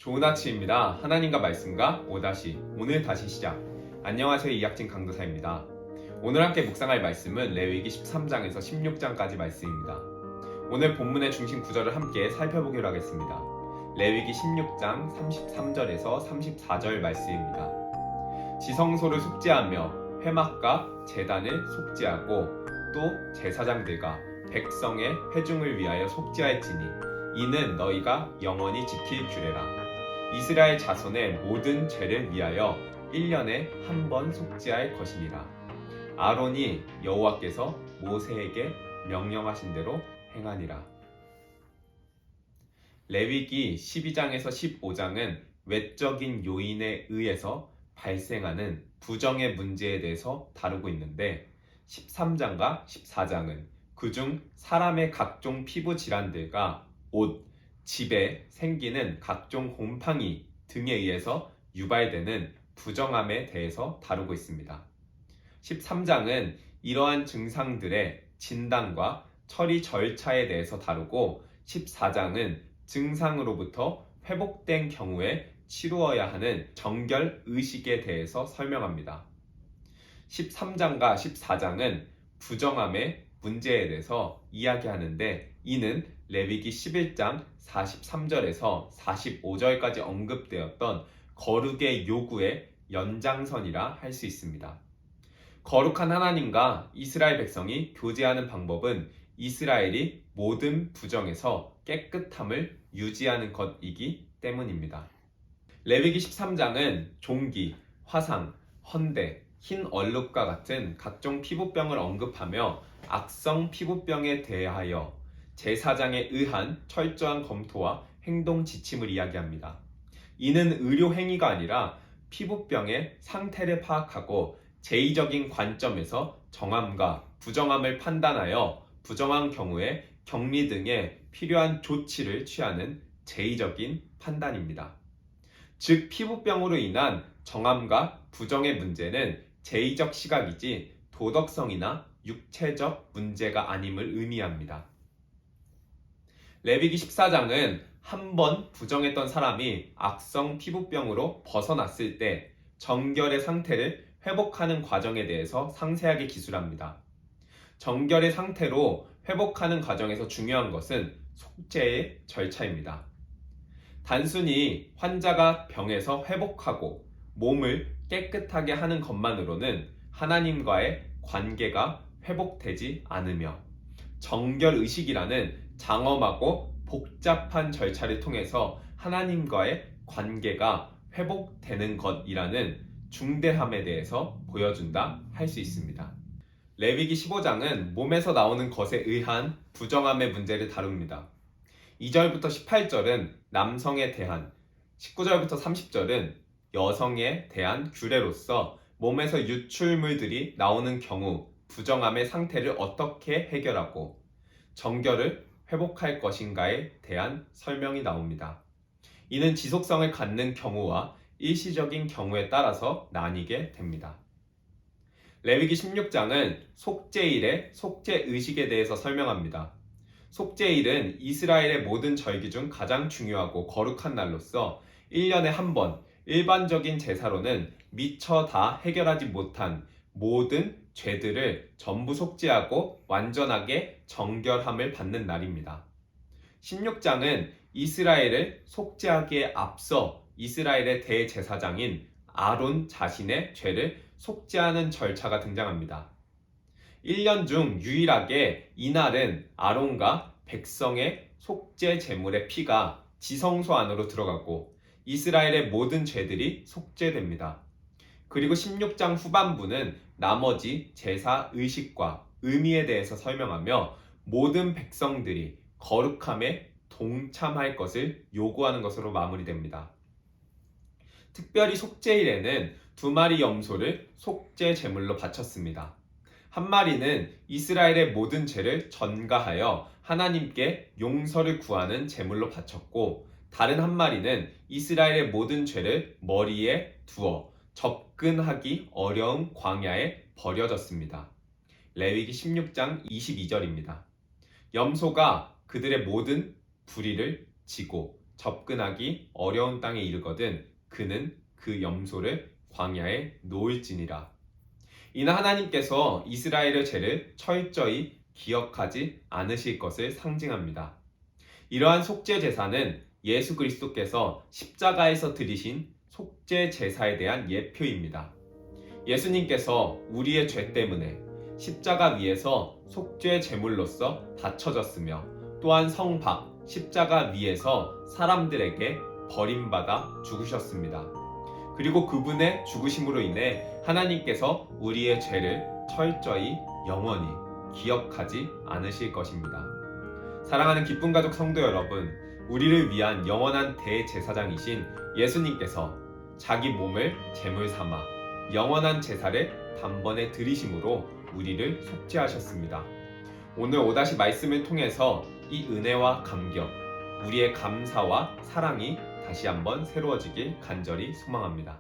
좋은 아침입니다. 하나님과 말씀과 오늘 다시 시작. 안녕하세요. 이학진 강도사입니다. 오늘 함께 묵상할 말씀은 레위기 13장에서 16장까지 말씀입니다. 오늘 본문의 중심 구절을 함께 살펴보기로 하겠습니다. 레위기 16장 33절에서 34절 말씀입니다. 지성소를 속죄하며 회막과 제단을 속죄하고 또 제사장들과 백성의 회중을 위하여 속죄할지니 이는 너희가 영원히 지킬 규례라. 이스라엘 자손의 모든 죄를 위하여 1년에 한 번 속죄할 것이니라. 아론이 여호와께서 모세에게 명령하신 대로 행하니라. 레위기 12장에서 15장은 외적인 요인에 의해서 발생하는 부정의 문제에 대해서 다루고 있는데 13장과 14장은 그중 사람의 각종 피부 질환들과 옷, 집에 생기는 각종 곰팡이 등에 의해서 유발되는 부정함에 대해서 다루고 있습니다. 13장은 이러한 증상들의 진단과 처리 절차에 대해서 다루고 14장은 증상으로부터 회복된 경우에 치루어야 하는 정결 의식에 대해서 설명합니다. 13장과 14장은 부정함의 문제에 대해서 이야기하는데 이는 레위기 11장 43절에서 45절까지 언급되었던 거룩의 요구의 연장선이라 할 수 있습니다. 거룩한 하나님과 이스라엘 백성이 교제하는 방법은 이스라엘이 모든 부정에서 깨끗함을 유지하는 것이기 때문입니다. 레위기 13장은 종기, 화상, 헌대, 흰 얼룩과 같은 각종 피부병을 언급하며 악성 피부병에 대하여 제사장에 의한 철저한 검토와 행동 지침을 이야기합니다. 이는 의료 행위가 아니라 피부병의 상태를 파악하고 제의적인 관점에서 정함과 부정함을 판단하여 부정한 경우에 격리 등의 필요한 조치를 취하는 제의적인 판단입니다. 즉 피부병으로 인한 정함과 부정의 문제는 제의적 시각이지 도덕성이나 육체적 문제가 아님을 의미합니다. 레위기 14장은 한 번 부정했던 사람이 악성 피부병으로 벗어났을 때 정결의 상태를 회복하는 과정에 대해서 상세하게 기술합니다. 정결의 상태로 회복하는 과정에서 중요한 것은 속죄의 절차입니다. 단순히 환자가 병에서 회복하고 몸을 깨끗하게 하는 것만으로는 하나님과의 관계가 회복되지 않으며 정결의식이라는 장엄하고 복잡한 절차를 통해서 하나님과의 관계가 회복되는 것이라는 중대함에 대해서 보여준다 할 수 있습니다. 레위기 15장은 몸에서 나오는 것에 의한 부정함의 문제를 다룹니다. 2절부터 18절은 남성에 대한, 19절부터 30절은 여성에 대한 규례로서 몸에서 유출물들이 나오는 경우 부정함의 상태를 어떻게 해결하고 정결을 회복할 것인가에 대한 설명이 나옵니다. 이는 지속성을 갖는 경우와 일시적인 경우에 따라서 나뉘게 됩니다. 레위기 16장은 속죄일의 속죄의식에 대해서 설명합니다. 속죄일은 이스라엘의 모든 절기 중 가장 중요하고 거룩한 날로서 1년에 한 번 일반적인 제사로는 미처 다 해결하지 못한 모든 죄들을 전부 속죄하고 완전하게 정결함을 받는 날입니다. 16장은 이스라엘을 속죄하기에 앞서 이스라엘의 대제사장인 아론 자신의 죄를 속죄하는 절차가 등장합니다. 1년 중 유일하게 이날은 아론과 백성의 속죄 제물의 피가 지성소 안으로 들어가고 이스라엘의 모든 죄들이 속죄됩니다. 그리고 16장 후반부는 나머지 제사 의식과 의미에 대해서 설명하며 모든 백성들이 거룩함에 동참할 것을 요구하는 것으로 마무리됩니다. 특별히 속죄일에는 2마리 염소를 속죄 제물로 바쳤습니다. 한 마리는 이스라엘의 모든 죄를 전가하여 하나님께 용서를 구하는 제물로 바쳤고 다른 한 마리는 이스라엘의 모든 죄를 머리에 두어 접근하기 어려운 광야에 버려졌습니다. 레위기 16장 22절입니다. 염소가 그들의 모든 불의를 지고 접근하기 어려운 땅에 이르거든 그는 그 염소를 광야에 놓을지니라. 이는 하나님께서 이스라엘의 죄를 철저히 기억하지 않으실 것을 상징합니다. 이러한 속죄 제사는 예수 그리스도께서 십자가에서 드리신 속죄 제사에 대한 예표입니다. 예수님께서 우리의 죄 때문에 십자가 위에서 속죄 제물로서 바쳐졌으며 또한 성 밖 십자가 위에서 사람들에게 버림받아 죽으셨습니다. 그리고 그분의 죽으심으로 인해 하나님께서 우리의 죄를 철저히 영원히 기억하지 않으실 것입니다. 사랑하는 기쁨 가족 성도 여러분, 우리를 위한 영원한 대제사장이신 예수님께서 자기 몸을 제물 삼아 영원한 제사를 단번에 드리심으로 우리를 속죄하셨습니다. 오늘 5- 말씀을 통해서 이 은혜와 감격, 우리의 감사와 사랑이 다시 한번 새로워지길 간절히 소망합니다.